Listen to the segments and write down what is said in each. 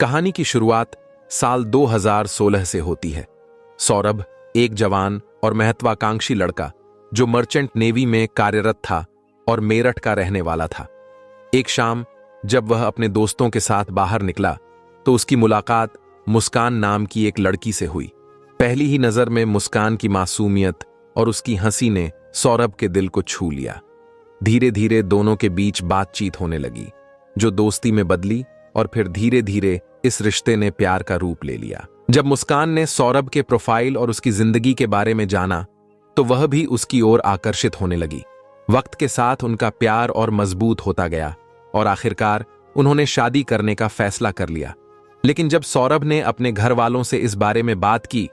कहानी की शुरुआत साल 2016 से होती है। सौरभ एक जवान और महत्वाकांक्षी लड़का जो मर्चेंट नेवी में कार्यरत था और मेरठ का रहने वाला था। एक शाम जब वह अपने दोस्तों के साथ बाहर निकला तो उसकी मुलाकात मुस्कान नाम की एक लड़की से हुई। पहली ही नजर में मुस्कान की मासूमियत और उसकी हंसी ने सौरभ के दिल को छू लिया। धीरे धीरे दोनों के बीच बातचीत होने लगी, जो दोस्ती में बदली और फिर धीरे धीरे इस रिश्ते ने प्यार का रूप ले लिया। जब मुस्कान ने सौरभ के प्रोफाइल और उसकी जिंदगी के बारे में जाना तो वह भी उसकी ओर आकर्षित होने लगी। वक्त के साथ उनका प्यार और मजबूत होता गया और आखिरकार उन्होंने शादी करने का फैसला कर लिया। लेकिन जब सौरभ ने अपने घर वालों से इस बारे में बात की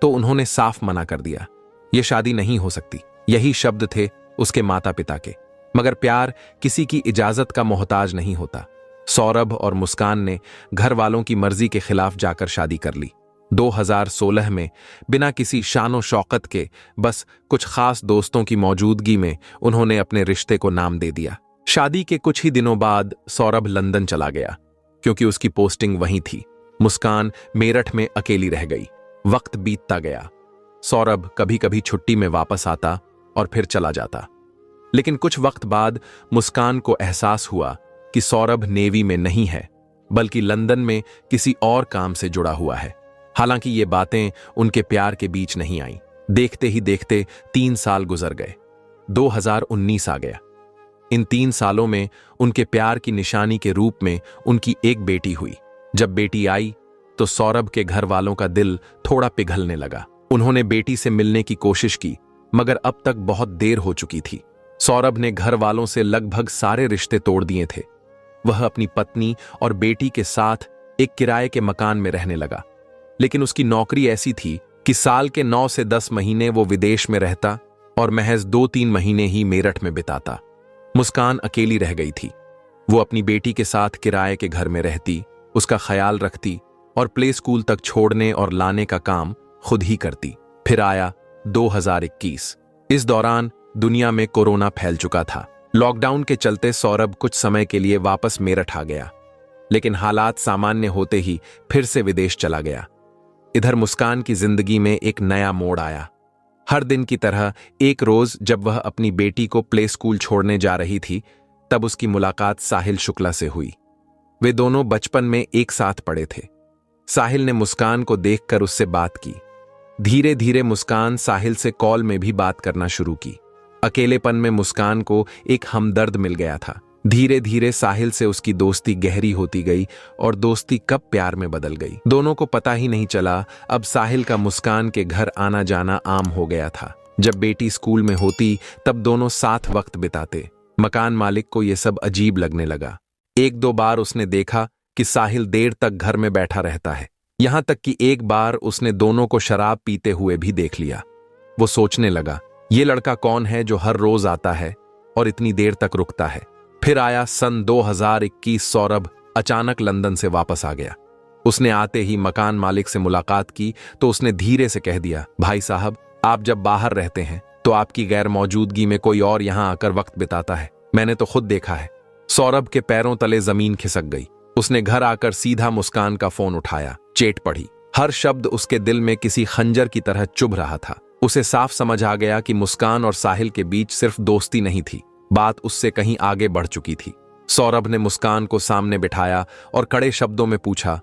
तो उन्होंने साफ मना कर दिया। यह शादी नहीं हो सकती, यही शब्द थे उसके माता पिता के। मगर प्यार किसी की इजाजत का मोहताज नहीं होता। सौरभ और मुस्कान ने घर वालों की मर्जी के खिलाफ जाकर शादी कर ली। 2016 में बिना किसी शानो शौकत के, बस कुछ खास दोस्तों की मौजूदगी में उन्होंने अपने रिश्ते को नाम दे दिया। शादी के कुछ ही दिनों बाद सौरभ लंदन चला गया क्योंकि उसकी पोस्टिंग वहीं थी। मुस्कान मेरठ में अकेली रह गई। वक्त बीतता गया। सौरभ कभी कभी छुट्टी में वापस आता और फिर चला जाता। लेकिन कुछ वक्त बाद मुस्कान को एहसास हुआ कि सौरभ नेवी में नहीं है, बल्कि लंदन में किसी और काम से जुड़ा हुआ है। हालांकि ये बातें उनके प्यार के बीच नहीं आईं। देखते ही देखते 3 साल गुजर गए। 2019 आ गया। इन 3 सालों में उनके प्यार की निशानी के रूप में उनकी एक बेटी हुई। जब बेटी आई तो सौरभ के घर वालों का दिल थोड़ा पिघलने लगा। उन्होंने बेटी से मिलने की कोशिश की, मगर अब तक बहुत देर हो चुकी थी। सौरभ ने घर वालों से लगभग सारे रिश्ते तोड़ दिए थे। वह अपनी पत्नी और बेटी के साथ एक किराए के मकान में रहने लगा। लेकिन उसकी नौकरी ऐसी थी कि साल के 9 से 10 महीने वो विदेश में रहता और महज 2-3 महीने ही मेरठ में बिताता। मुस्कान अकेली रह गई थी। वो अपनी बेटी के साथ किराए के घर में रहती, उसका ख्याल रखती और प्ले स्कूल तक छोड़ने और लाने का काम खुद ही करती। फिर आया 2021। इस दौरान दुनिया में कोरोना फैल चुका था। लॉकडाउन के चलते सौरभ कुछ समय के लिए वापस मेरठ आ गया, लेकिन हालात सामान्य होते ही फिर से विदेश चला गया। इधर मुस्कान की जिंदगी में एक नया मोड़ आया। हर दिन की तरह एक रोज जब वह अपनी बेटी को प्ले स्कूल छोड़ने जा रही थी, तब उसकी मुलाकात साहिल शुक्ला से हुई। वे दोनों बचपन में एक साथ पढ़े थे। साहिल ने मुस्कान को देखकर उससे बात की। धीरे धीरे मुस्कान साहिल से कॉल में भी बात करना शुरू की। अकेलेपन में मुस्कान को एक हमदर्द मिल गया था। धीरे धीरे साहिल से उसकी दोस्ती गहरी होती गई और दोस्ती कब प्यार में बदल गई, दोनों को पता ही नहीं चला। अब साहिल का मुस्कान के घर आना जाना आम हो गया था। जब बेटी स्कूल में होती तब दोनों साथ वक्त बिताते। मकान मालिक को यह सब अजीब लगने लगा। 1-2 बार उसने देखा कि साहिल देर तक घर में बैठा रहता है। यहां तक कि एक बार उसने दोनों को शराब पीते हुए भी देख लिया। वो सोचने लगा, ये लड़का कौन है जो हर रोज आता है और इतनी देर तक रुकता है। फिर आया सन 2021। सौरभ अचानक लंदन से वापस आ गया। उसने आते ही मकान मालिक से मुलाकात की तो उसने धीरे से कह दिया, भाई साहब, आप जब बाहर रहते हैं तो आपकी गैर मौजूदगी में कोई और यहां आकर वक्त बिताता है। मैंने तो खुद देखा है। सौरभ के पैरों तले जमीन खिसक गई। उसने घर आकर सीधा मुस्कान का फोन उठाया, चेट पढ़ी। हर शब्द उसके दिल में किसी खंजर की तरह चुभ रहा था। उसे साफ समझ आ गया कि मुस्कान और साहिल के बीच सिर्फ दोस्ती नहीं थी, बात उससे कहीं आगे बढ़ चुकी थी। सौरभ ने मुस्कान को सामने बिठाया और कड़े शब्दों में पूछा,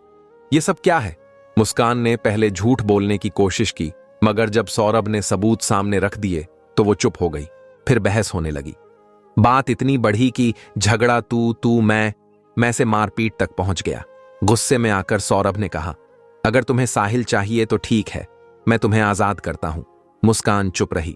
ये सब क्या है? मुस्कान ने पहले झूठ बोलने की कोशिश की, मगर जब सौरभ ने सबूत सामने रख दिए तो वो चुप हो गई। फिर बहस होने लगी। बात इतनी बढ़ी कि झगड़ा तू मैं से मारपीट तक पहुंच गया। गुस्से में आकर सौरभ ने कहा, अगर तुम्हें साहिल चाहिए तो ठीक है, मैं तुम्हें आजाद करता हूं। मुस्कान चुप रही।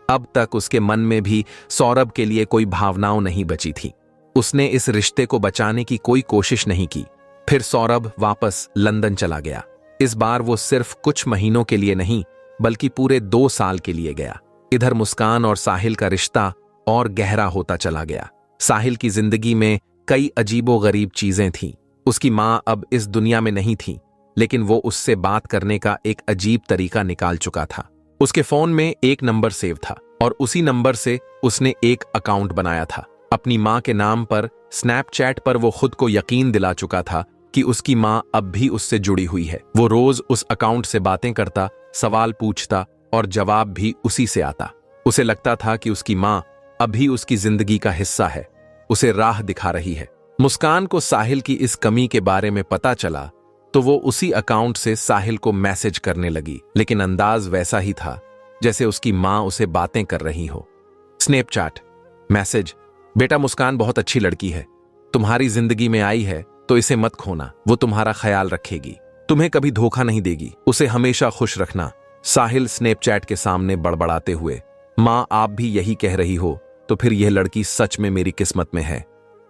अब तक उसके मन में भी सौरभ के लिए कोई भावनाओं नहीं बची थी। उसने इस रिश्ते को बचाने की कोई कोशिश नहीं की। फिर सौरभ वापस लंदन चला गया। इस बार वो सिर्फ कुछ महीनों के लिए नहीं, बल्कि पूरे 2 साल के लिए गया। इधर मुस्कान और साहिल का रिश्ता और गहरा होता चला गया। साहिल की जिंदगी में कई अजीबोगरीब चीजें थीं। उसकी मां अब इस दुनिया में नहीं थी, लेकिन वो उससे बात करने का एक अजीब तरीका निकाल चुका था। उसके फोन में एक नंबर सेव था और उसी नंबर से उसने एक अकाउंट बनाया था। अपनी मां के नाम पर स्नैपचैट पर वो खुद को यकीन दिला चुका था कि उसकी माँ अब भी उससे जुड़ी हुई है। वो रोज उस अकाउंट से बातें करता, सवाल पूछता और जवाब भी उसी से आता। उसे लगता था कि उसकी माँ अभी उसकी जिंदगी का हिस्सा है, उसे राह दिखा रही है। मुस्कान को साहिल की इस कमी के बारे में पता चला तो वो उसी अकाउंट से साहिल को मैसेज करने लगी, लेकिन अंदाज वैसा ही था जैसे उसकी माँ उसे बातें कर रही हो। स्नैपचैट मैसेज, बेटा मुस्कान बहुत अच्छी लड़की है, तुम्हारी जिंदगी में आई है तो इसे मत खोना, वो तुम्हारा ख्याल रखेगी, तुम्हें कभी धोखा नहीं देगी, उसे हमेशा खुश रखना। साहिल स्नैपचैट के सामने बड़बड़ाते हुए, माँ आप भी यही कह रही हो तो फिर यह लड़की सच में मेरी किस्मत में है।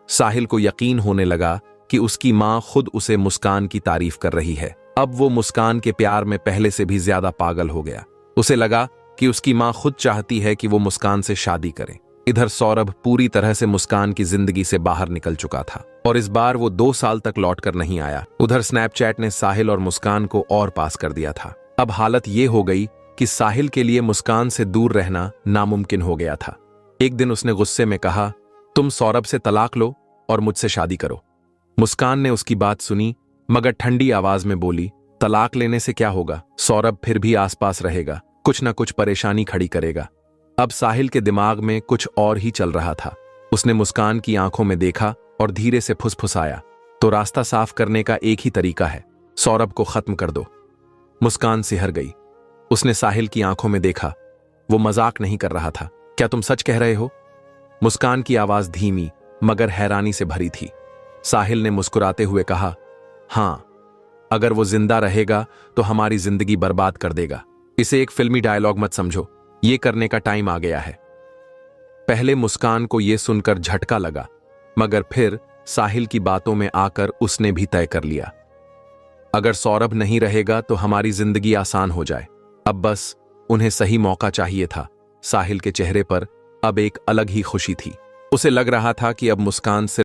साहिल को यकीन होने लगा कि उसकी माँ खुद उसे मुस्कान की तारीफ कर रही है। अब वो मुस्कान के प्यार में पहले से भी ज्यादा पागल हो गया। उसे लगा कि उसकी माँ खुद चाहती है कि वो मुस्कान से शादी करे। इधर सौरभ पूरी तरह से मुस्कान की जिंदगी से बाहर निकल चुका था और इस बार वो 2 साल तक लौटकर नहीं आया। उधर स्नैपचैट ने साहिल और मुस्कान को और पास कर दिया था। अब हालत ये हो गई कि साहिल के लिए मुस्कान से दूर रहना नामुमकिन हो गया था। एक दिन उसने गुस्से में कहा, तुम सौरभ से तलाक लो और मुझसे शादी करो। मुस्कान ने उसकी बात सुनी मगर ठंडी आवाज में बोली, तलाक लेने से क्या होगा, सौरभ फिर भी आसपास रहेगा, कुछ ना कुछ परेशानी खड़ी करेगा। अब साहिल के दिमाग में कुछ और ही चल रहा था। उसने मुस्कान की आंखों में देखा और धीरे से फुसफुसाया, तो रास्ता साफ करने का एक ही तरीका है, सौरभ को खत्म कर दो। मुस्कान सिहर गई। उसने साहिल की आंखों में देखा, वो मजाक नहीं कर रहा था। क्या तुम सच कह रहे हो? मुस्कान की आवाज धीमी मगर हैरानी से भरी थी। साहिल ने मुस्कुराते हुए कहा, हां, अगर वो जिंदा रहेगा तो हमारी जिंदगी बर्बाद कर देगा। इसे एक फिल्मी डायलॉग मत समझो, ये करने का टाइम आ गया है। पहले मुस्कान को यह सुनकर झटका लगा मगर फिर साहिल की बातों में आकर उसने भी तय कर लिया, अगर सौरभ नहीं रहेगा तो हमारी जिंदगी आसान हो जाए। अब बस उन्हें सही मौका चाहिए था। साहिल के चेहरे पर अब एक अलग ही खुशी थी। उसे लग रहा था कि अब मुस्कान से